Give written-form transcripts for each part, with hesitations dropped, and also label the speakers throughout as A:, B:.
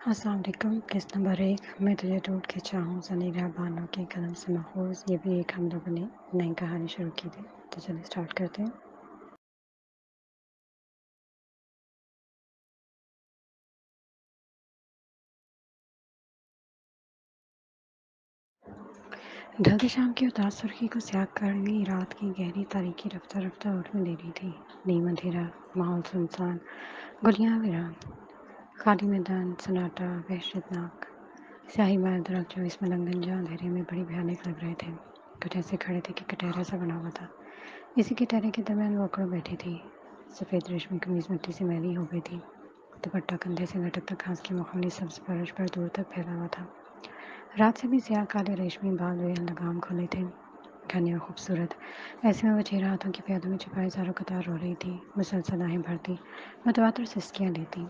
A: السلام علیکم. قسط نمبر 1. میں تجھے ٹوٹ کے چاہوں سنیرا بانو کے قلم سے ماخوذ. یہ بھی ایک ہم لوگوں نے نئی کہانی شروع کی تھی، تو چلیے اسٹارٹ کرتے ہیں. ڈھلتی شام کی اداس سرخی کو سیاہ کرنی رات کی گہری تاریکی رفتہ رفتہ اٹھنے دے رہی تھی. نیم اندھیرا، ماحول سنسان، گلیاں ویران، خالی میدان، سناٹا وحشتناک. سیاہی مار درخت جو اس ملنگن جہاں اندھیرے میں بڑی بھیانک لگ رہے تھے، کچھ ایسے کھڑے تھے کہ کٹہرے سا بنا ہوا تھا. اسی کٹہرے کے درمیان وہ اکڑ بیٹھی تھی. سفید ریشمی قمیض مٹی سے میلی ہو گئی تھی. دوپٹہ کندھے سے لٹکتا گھاس کی مخملی سبز فرش پر دور تک پھیلا ہوا تھا. رات سے بھی سیاہ کالے ریشمی بال ہوئے لگام کھولے تھے، گھنے اور خوبصورت. ایسے میں وہ چہرہ ہاتھوں کی پیادوں میں چھپائے زاروں قطار رو رہی تھی، مسلسل آہیں بھرتی، متواتر سسکیاں لیتی.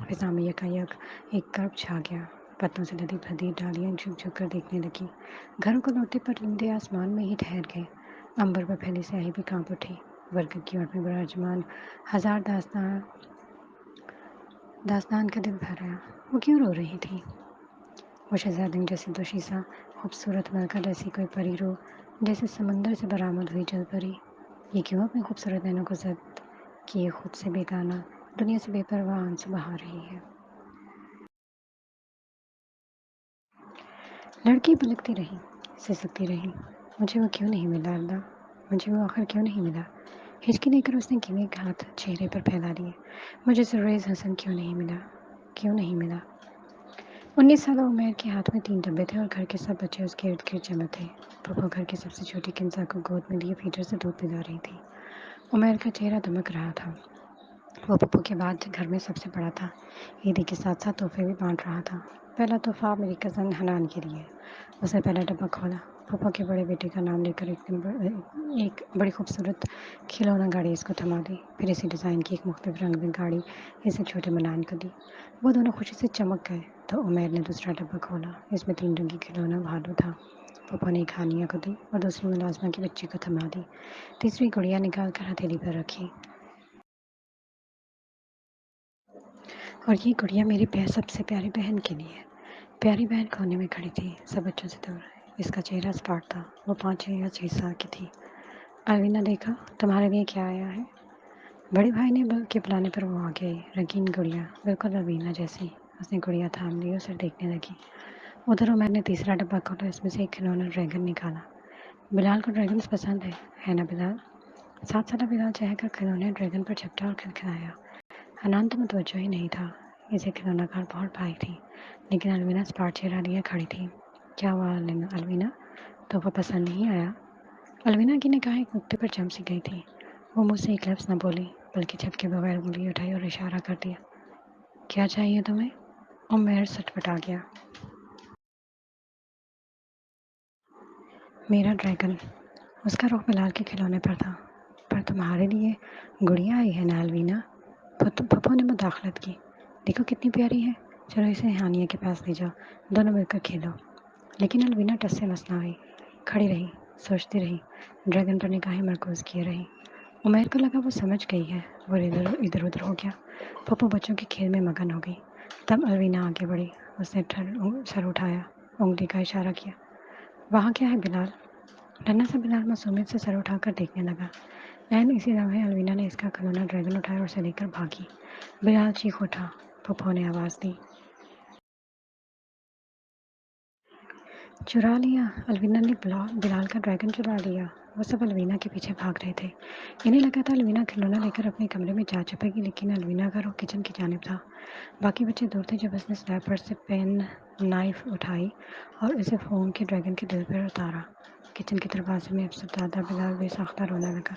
A: فضا میں یکایک ایک کرب چھا گیا. پتوں سے لدی بھدی ڈالیاں جھک جھک کر دیکھنے لگی. گھروں کو لوٹے پرندے آسمان میں ہی ٹھہر گئے. امبر پر پھیلی سیاہی بھی کانپ اٹھی. برگد کی اوٹ میں براجمان ہزار داستان کا دل بھر آیا. وہ کیوں رو رہی تھی؟ وہ شہزادی جیسی دوشیزہ خوبصورت ملکہ جیسی کوئی پری رو، جیسے سمندر سے برآمد ہوئی جل پری. یہ کیوں اپنی خوبصورت نینوں کو زد کیے خود سے بیگانہ دنیا سے بے پرواہ آنسو بہا رہی ہے؟ لڑکی پلکتی رہی، سسکتی رہی. مجھے وہ کیوں نہیں ملا اللہ؟ مجھے وہ آخر کیوں نہیں ملا؟ ہچکی لے کر اس نے گیلے ہاتھ چہرے پر پھیلا لیے. مجھے سرریز حسن کیوں نہیں ملا؟ کیوں نہیں ملا؟ 19 سالہ عمیر کے ہاتھ میں 3 ڈبے تھے اور گھر کے سب بچے اس کے ارد گرد جمع تھے. پھوپھو گھر کی سب سے چھوٹی کنزا کو گود میں لیے فیڈر سے دودھ پلا رہی تھی. عمیر کا چہرہ دمک رہا تھا. وہ پھوپھو کے بعد گھر میں سب سے بڑا تھا. عیدی کے ساتھ ساتھ تحفے بھی بانٹ رہا تھا. پہلا تحفہ میری کزن حنان کے لیے. اس نے پہلا ڈبہ کھولا. پھوپھو کے بڑے بیٹے کا نام لے کر ایک بڑی خوبصورت کھلونا گاڑی اس کو تھما دی. پھر اسی ڈیزائن کی ایک مختلف رنگ میں گاڑی اسے چھوٹے منان کو دی. وہ دونوں خوشی سے چمک گئے. تو عمیر نے دوسرا ڈبہ کھولا. اس میں 3 رنگی کھلونا بھالو تھا. پھوپھو نے ایک ہانیہ کو دی اور دوسری ملازمہ کی بچی کو تھما دی. تیسری گڑیا نکال کر ہتھیلی پر رکھی. اور یہ گڑیا میری سب سے پیاری بہن کے لیے. پیاری بہن کونے میں کھڑی تھی، سب بچوں سے دور. اس کا چہرہ اسپاٹ تھا. وہ 5 یا 6 سال کی تھی. الوینا دیکھا تمہارے لیے کیا آیا ہے؟ بڑے بھائی نے کے بلانے پر وہ آگے آئی. رنگین گڑیا بالکل الوینا جیسی. اس نے گڑیا تھام لی اور اسے دیکھنے لگی. ادھر عمر نے تیسرا ڈبہ کھولا. اس میں سے ایک کھلونا ڈریگن نکالا. بلال کو ڈریگنز پسند ہے نا بلال؟ 7 سالہ بلال چہہ کر کھلونے ڈریگن پر جھپٹا اور کھلکھلایا. حنان تو متوجہ ہی نہیں تھا. اسے کھلونا گھر بہت بھائی تھی، لیکن الوینا اسپاٹ چہرہ لیے کھڑی تھی. کیا ہوا الوینا؟ تو وہ پسند نہیں آیا؟ الوینا کی نگاہیں ایک نقطے پر جم سی گئی تھی. وہ مجھ سے ایک لفظ نہ بولی، بلکہ جھپکے بغیر انگلی اٹھائی اور اشارہ کر دیا. کیا چاہیے تمہیں؟ عمیر سٹپٹا گیا. میرا ڈریگن. اس کا رخ بلال کے کھلونے پر تھا. پر تمہارے لیے گڑیا آئی ہے نا الوینا؟ پھپھو نے مداخلت کی. دیکھو کتنی پیاری ہے. چلو اسے ہانیہ کے پاس لے جاؤ، دونوں مل کر کھیلو. لیکن الوینا ٹس سے مس نہ ہوئی. کھڑی رہی، سوچتی رہی، ڈریگن پر نگاہیں مرکوز کیے رہی. عمیر کو لگا وہ سمجھ گئی ہے. وہ ادھر ادھر ہو گیا. پھپھو بچوں کے کھیل میں مگن ہو گئی. تب الوینا آگے بڑھی. اس نے سر اٹھایا، انگلی کا اشارہ کیا. وہاں کیا ہے بلال؟ ننھا سا بلال معصومیت سے سر اٹھا کر دیکھنے لگا. عین اسی لمحے الوینا نے اس کا کھلونا ڈریگن اٹھایا اور اسے لے کر بھاگی. بلال چیخ اٹھا. پھوپھو نے آواز دی. چرا لیا؟ الوینا نے بلال کا ڈریگن چرا لیا. وہ سب الوینا کے پیچھے بھاگ رہے تھے. انہیں لگا تھا الوینا کھلونا لے کر اپنے کمرے میں جا چھپے گی، لیکن الوینا کا رخ کچن کی جانب تھا. باقی بچے دور تھے. جب اس نے سلیب پر سے پین نائف اٹھائی اور اسے فوم کے ڈریگن کے دل پر اتارا، کچن کے دروازے میں افسردہ دادا بلال بے ساختہ رونے لگا.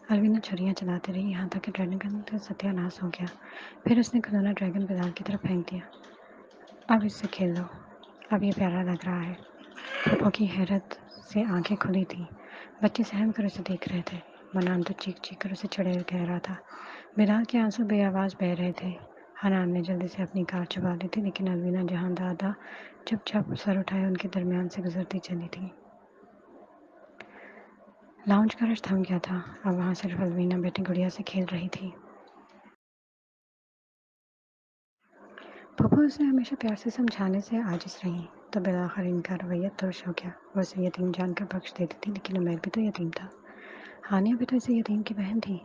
A: الوینا چھریاں چلاتی رہی یہاں تک کہ ڈریگن کا ستیہ ناش ہو گیا. پھر اس نے کھلونا ڈریگن بلال کی طرف پھینک دیا. اب اس سے کھیل لو، اب یہ پیارا لگ رہا ہے. پھوپھو کی حیرت سے آنکھیں کھلی تھیں. بچے سہم کر اسے دیکھ رہے تھے. منان تو چیخ چیخ کر اسے چڑھیل کہہ رہا تھا. بلال کے آنسو بے آواز بہہ رہے تھے. حنان نے جلدی سے اپنی کار چھپا لی تھی، لیکن الوینا جہاں دادا چپ چاپ سر اٹھائے ان کے درمیان سے گزرتی چلی تھی. لاؤنج کا رش تھم گیا تھا. اب وہاں صرف الوینا بیٹی گڑیا سے کھیل رہی تھی. پھوپھو اسے ہمیشہ پیار سے سمجھانے سے عاجز رہی، تو بالآخر ان کا رویہ ترش ہو گیا۔ وہ اسے یتیم جان کر بخش دیتی تھی، لیکن عمیر بھی تو یتیم تھا۔ ہانیہ بھی تو اسے یتیم کی بہن تھی،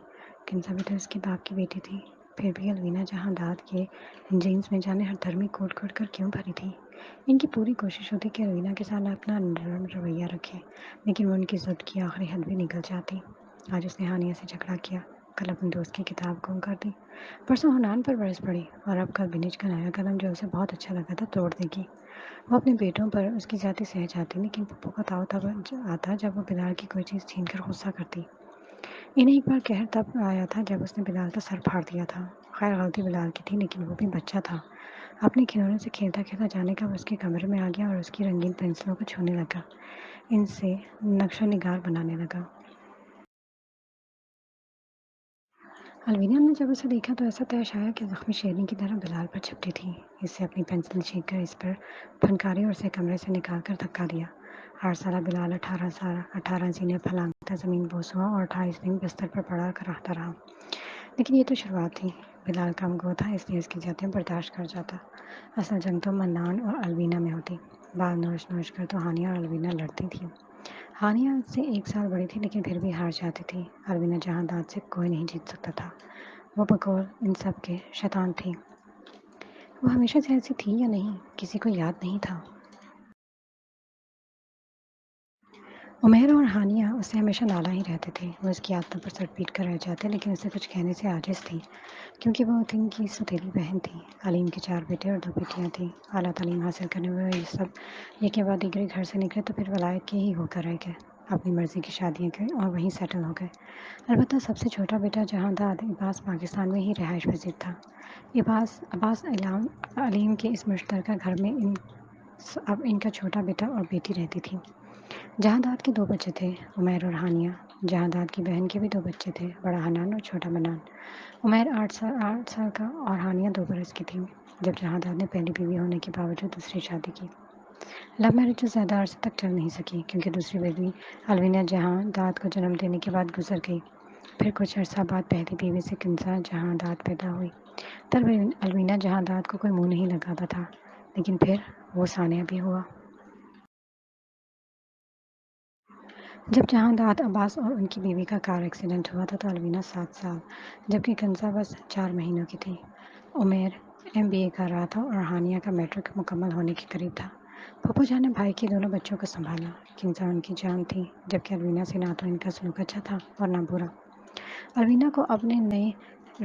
A: کنزا بھی تو اس کے باپ کی بیٹی تھی۔ پھر بھی الوینا جہاں داد کے جینس میں جانے ہر دھرمی کوٹ کوٹ کر کیوں بھری تھی؟ ان کی پوری کوشش ہوتی کہ الوینا کے ساتھ اپنا نرم رویہ رکھے، لیکن وہ ان کی ضد کی آخری حد بھی نکل جاتی۔ آج اس نے ہانیہ سے جھگڑا کیا، کل اپنے دوست کی کتاب گم کر دی، پرسوں حنان پر برس پڑی، اور اب کل بنج کا نیا قدم جو اسے بہت اچھا لگا تھا توڑ دے گی۔ وہ اپنے بیٹوں پر اس کی زیادتی سہ جاتی، لیکن پپو کا تاؤ تب آتا جب وہ بلال کی کوئی چیز چھین کر غصہ کرتی۔ انہیں ایک بار قہر تب آیا تھا جب اس نے بلال کا سر پھاڑ دیا تھا۔ خیر غلطی بلال کی تھی، لیکن وہ بھی بچہ تھا۔ اپنے کھلونے سے کھیلتا کھیلتا جانے کا وہ اس کے کمرے میں آ گیا اور اس کی رنگین پنسلوں کو چھونے لگا، ان سے نقش و نگار بنانے لگا۔ الوینا نے جب اسے دیکھا تو ایسا طیش آیا کہ زخمی شیرنی کی طرح بلال پر چھپٹی تھی۔ اس سے اپنی پنسل چھینک کر اس پر پھنکاری اور اسے کمرے سے نکال کر دھکا دیا۔ 8 سالہ بلال 18 زینے پھلانگتا زمین بوس ہوا اور 28 دن بستر پر پڑا رہتا رہا۔ لیکن یہ تو شروعات تھی۔ بلال کم گو تھا، اس لیے اس کی زیادتیاں برداشت کر جاتا۔ اصل جنگ تو منان اور الوینا میں ہوتی۔ بال نوچ نوچ کر تو ہانیہ اور الوینا لڑتی تھی۔ ہانیہ اس سے 1 سال بڑی تھی، لیکن پھر بھی ہار جاتی تھی۔ الوینا جہاں داد سے کوئی نہیں جیت سکتا تھا۔ وہ بقول ان سب کے شیطان تھی۔ وہ ہمیشہ سے ایسی تھی یا نہیں، کسی کو یاد نہیں تھا۔ عمیر اور ہانیہ اس سے ہمیشہ نالاں ہی رہتے تھے۔ وہ اس کی عادتوں پر سر پیٹ کر رہ جاتے، لیکن اسے کچھ کہنے سے عاجز تھی، کیونکہ وہ ان کی سوتیلی بہن تھی۔ علیم کے 4 بیٹے اور 2 بیٹیاں تھیں۔ اعلیٰ تعلیم حاصل کرنے والے یہ سب ایک کے بعد دیگرے گھر سے نکلے تو پھر ولایت کے ہی ہو کر رہ گئے، اپنی مرضی کی شادیاں کی اور وہیں سیٹل ہو گئے۔ البتہ سب سے چھوٹا بیٹا جہاں داد عباس پاکستان میں ہی رہائش پذیر تھا۔ عباس علیم کے اس مشترکہ گھر میں اب ان کا چھوٹا بیٹا اور بیٹی رہتی تھی۔ جہاں داد کے 2 بچے تھے، عمیر اور ہانیہ۔ جہاں داد کی بہن کے بھی 2 بچے تھے، بڑا حنان اور چھوٹا منان۔ عمیر 8 سال کا اور ہانیہ 2 برس کی تھی جب جہاں داد نے پہلی بیوی ہونے کے باوجود دوسری شادی کی۔ لو میرج جو زیادہ عرصے تک چل نہیں سکی، کیونکہ دوسری بیوی الوینا جہاں داد کو جنم دینے کے بعد گزر گئی۔ پھر کچھ عرصہ بعد پہلی بیوی سے کنزا جہاں داد پیدا ہوئی۔ تب الوینا جہاں داد کو کوئی منہ نہیں لگاتا تھا، لیکن پھر وہ ثانیہ بھی ہوا۔ جب جہاں داد عباس اور ان کی بیوی کا کار ایکسیڈنٹ ہوا تھا تو الوینا 7 سال، جبکہ کنزا بس 4 مہینوں کی تھی۔ عمیر MBA کر رہا تھا اور ہانیہ کا میٹرک مکمل ہونے کے قریب تھا۔ پھوپھو جان نے بھائی کے دونوں بچوں کو سنبھالا۔ کنزا ان کی جان تھی، جبکہ الوینا سے نہ تو ان کا سلوک اچھا تھا اور نہ برا۔ الوینا کو اپنے نئے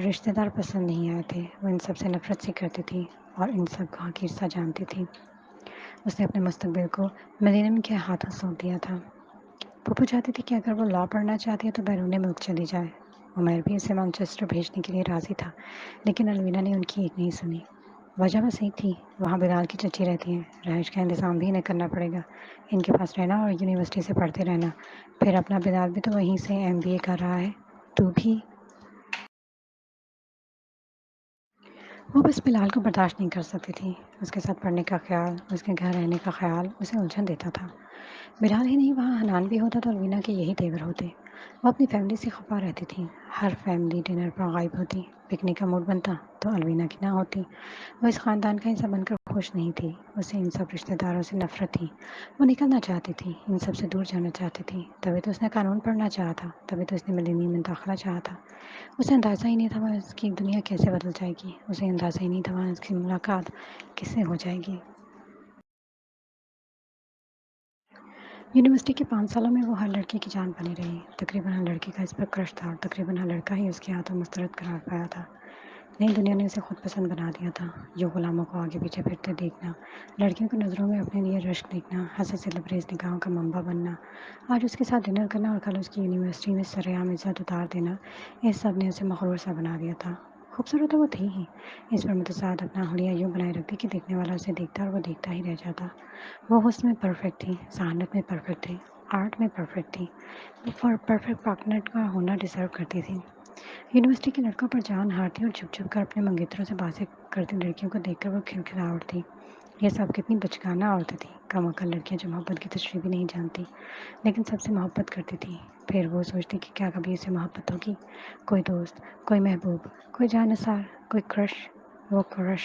A: رشتہ دار پسند نہیں آئے تھے۔ وہ ان سب سے نفرت سی کرتی تھی اور ان سب کو حقیر سا جانتی تھی۔ اس نے اپنے مستقبل کو ملینم کے ہاتھوں سونپ دیا تھا۔ پھوپھو چاہتی تھی کہ اگر وہ لاء پڑھنا چاہتی ہے تو بیرون ملک چلی جائے۔ عمیر بھی اسے مانچسٹر بھیجنے کے لیے راضی تھا، لیکن الوینا نے ان کی ایک نہیں سنی۔ وجہ بس ایک تھی، وہاں بلال کی چچی رہتی ہیں، رہائش کا انتظام بھی انہیں کرنا پڑے گا، ان کے پاس رہنا اور یونیورسٹی سے پڑھتے رہنا۔ پھر اپنا بلال بھی تو وہیں سے MBA کر رہا ہے، تو بھی۔ وہ بس بلال کو برداشت نہیں کر سکتی تھی۔ اس کے ساتھ پڑھنے کا خیال، اس کے گھر رہنے کا خیال اسے الجھن دیتا تھا۔ بلال ہی نہیں، وہاں حنان بھی ہوتا تو الوینا کے یہی تیور ہوتے۔ وہ اپنی فیملی سے خفا رہتی تھی، ہر فیملی ڈنر پر غائب ہوتی، پکنک کا موڈ بنتا تو الوینا کی نہ ہوتی۔ وہ اس خاندان کا حصہ بن کر خوش نہیں تھی، اسے ان سب رشتہ داروں سے نفرت تھی۔ وہ نکلنا چاہتی تھی، ان سب سے دور جانا چاہتی تھی۔ تبھی تو اس نے قانون پڑھنا چاہا تھا، تبھی تو اس نے ملینیم میں داخلہ چاہا تھا۔ اسے اندازہ ہی نہیں تھا وہاں اس کی دنیا کیسے بدل جائے گی، اسے اندازہ ہی نہیں تھا وہاں اس کی ملاقات کس سے ہو جائے گی۔ یونیورسٹی کے 5 سالوں میں وہ ہر لڑکی کی جان بنی رہی۔ تقریباً ہر لڑکی کا اس پر کرش تھا اور تقریباً ہر لڑکا ہی اس کے ہاتھوں مسترد قرار پایا تھا۔ نئی دنیا نے اسے خود پسند بنا دیا تھا۔ یوں غلاموں کو آگے پیچھے پھرتے دیکھنا، لڑکیوں کو نظروں میں اپنے لیے رشک دیکھنا، حسد سے لبریز نگاہوں کا منبع بننا، آج اس کے ساتھ ڈنر کرنا اور کل اس کی یونیورسٹی میں سرعام عزت اتار دینا، اس سب نے اسے مغرور سا بنا دیا تھا۔ خوبصورت تو وہ تھی ہی، اس پر متصاعد اپنا حلیہ یوں بنائے رکھتی کہ دیکھنے والا اسے دیکھتا اور وہ دیکھتا ہی رہ جاتا۔ وہ حسن میں پرفیکٹ تھی، ذہانت میں پرفیکٹ تھی، آرٹ میں پرفیکٹ تھی۔ وہ پرفیکٹ پارٹنر کا ہونا ڈیزرو کرتی تھی۔ یونیورسٹی کے لڑکوں پر جان ہارتی اور چھپ چھپ کر اپنے منگیتروں سے باتیں کرتی لڑکیوں کو دیکھ کر وہ کھلکھلا اٹھتی۔ یہ سب کتنی بچگانہ عورتیں تھیں، کم عقل لڑکیاں جو محبت کی تشریح بھی نہیں جانتی، لیکن سب سے محبت کرتی تھی۔ پھر وہ سوچتی کہ کیا کبھی اسے محبت ہوگی، کوئی دوست، کوئی محبوب، کوئی جانثار، کوئی کرش۔ وہ کرش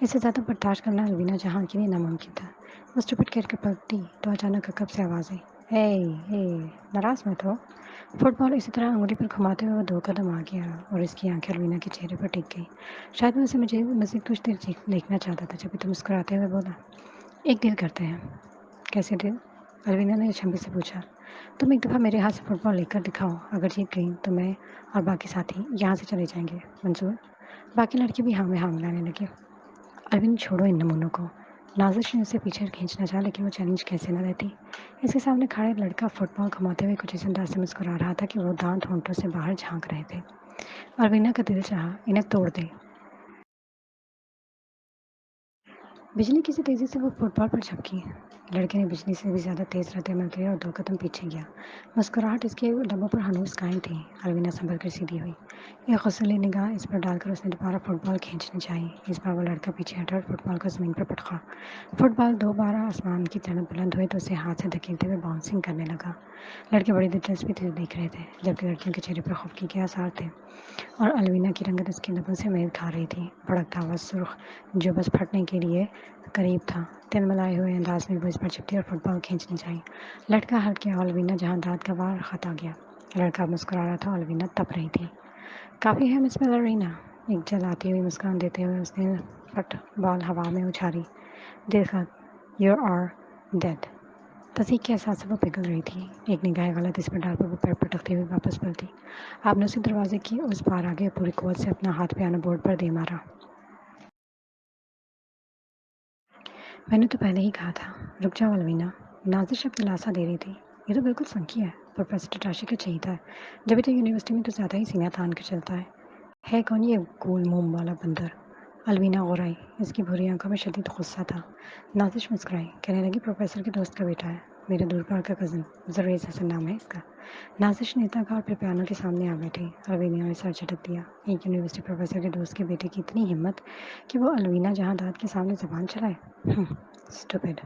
A: اس سے زیادہ برداشت کرنا الوینا جہاں کے لیے ناممکن تھا۔ وہ اسٹوپڈ کہہ کر پلٹی تو اچانک عقب سے آواز آئی، ہے ہے، ناراض مت ہو۔ فٹ بال اسی طرح انگلی پر گھماتے ہوئے وہ 2 قدم آ گیا اور اس کی آنکھیں الوینا کے چہرے پر ٹک گئی۔ شاید وہ اسے مزید کچھ دیر دیکھنا چاہتا تھا، جبھی تو مسکراتے ہوئے بولا، ایک ڈیل کرتے ہیں۔ کیسے ڈیل؟ الوینا نے اچنبھے سے پوچھا۔ تم ایک دفعہ میرے ہاتھ سے فٹ بال لے کر دکھاؤ، اگر جیت گئی تو میں اور باقی ساتھی یہاں سے چلے جائیں گے، منظور؟ باقی لڑکے بھی ہاں میں ہاں ملانے لگے۔ الوین چھوڑو ان نمونوں کو۔ نازش نے اسے پیچھے کھینچنا چاہا لیکن وہ چیلنج کیسے نہ لیتی۔ اس کے سامنے کھڑا لڑکا فٹ بال گھماتے ہوئے کچھ اس انداز سے مسکرا رہا تھا کہ وہ دانت ہونٹوں سے باہر جھانک رہے تھے۔ الوینا کا دل چاہا انہیں توڑ دے۔ بجلی کی سی تیزی سے وہ فٹ بال پر جھپکی۔ لڑکے نے بجلی سے بھی زیادہ تیز رد عمل کیا اور 2 قدم پیچھے گیا۔ مسکراہٹ اس کے لبوں پر ہنوز قائم تھی۔ الوینا سنبھل کر سیدھی ہوئی۔ ایک غصیلی نگاہ اس پر ڈال کر اس نے دوبارہ فٹ بال کھینچنی چاہی۔ اس بار وہ لڑکا پیچھے ہٹا اور فٹ بال کو زمین پر پٹکا۔ فٹ بال 2 بار آسمان کی طرف بلند ہوئے تو اسے ہاتھ سے دھکیلتے ہوئے باؤنسنگ کرنے لگا۔ لڑکے بڑی دلچسپی سے دیکھ رہے تھے، جبکہ لڑکیوں کے چہرے پر خوف کے آثار تھے، اور الوینا کی رنگت اس کے لبوں سے میل کھا رہی تھی۔ بھڑکتا ہوا سرخ جو بس پھٹنے کے لیے قریب تھا، تل ملائے ہوئے انداز میں وہ اس پر چپٹی اور فٹ بال کھینچنی چاہی۔ لڑکا ہٹ گیا اور الوینا جہاں دانت کا وار خطا گیا۔ لڑکا مسکرا رہا تھا، الوینا تپ رہی تھی۔ کافی ہے مس بیلرینا، ایک جلاتی ہوئی مسکان دیتے ہوئے اس نے فٹ بال ہوا میں اچھالی۔ دیکھا، یو آر ڈیڈ۔ تصدیق کے احساس سے وہ پگھل رہی تھی۔ ایک نگاہ غلط اس پر ڈال کر وہ پیر پٹکتے ہوئے واپس پلٹی۔ آپ نے اسے دروازے کی اس پار آگے پوری قوت سے اپنا ہاتھ پیانو بورڈ پر دے مارا۔ میں نے تو پہلے ہی کہا تھا۔ رک جاؤ الوینا، نازش اب دلاسا دے رہی تھی۔ یہ تو بالکل فنکی ہے، پروفیسر ٹٹاشی کا چہیتا ہے، جبھی تو یونیورسٹی میں تو زیادہ ہی سینہ تان کر چلتا ہے کون یہ گول موم والا بندر؟ الوینا غورائی، اس کی بھوری آنکھوں میں شدید غصہ تھا۔ نازش مسکرائی، کہنے لگی پروفیسر کے دوست کا بیٹا ہے، میرے دور پار کا کزن، زریز حسن نام ہے اس کا۔ نازش نے اتنا کہا اور پھر پیانو کے سامنے آ بیٹھی۔ الوینا نے سر جھٹک دیا۔ ایک یونیورسٹی پروفیسر کے دوست کے بیٹے کی اتنی ہمت کہ وہ الوینا جہاں داد کے سامنے زبان چلائے۔ اسٹوپڈ۔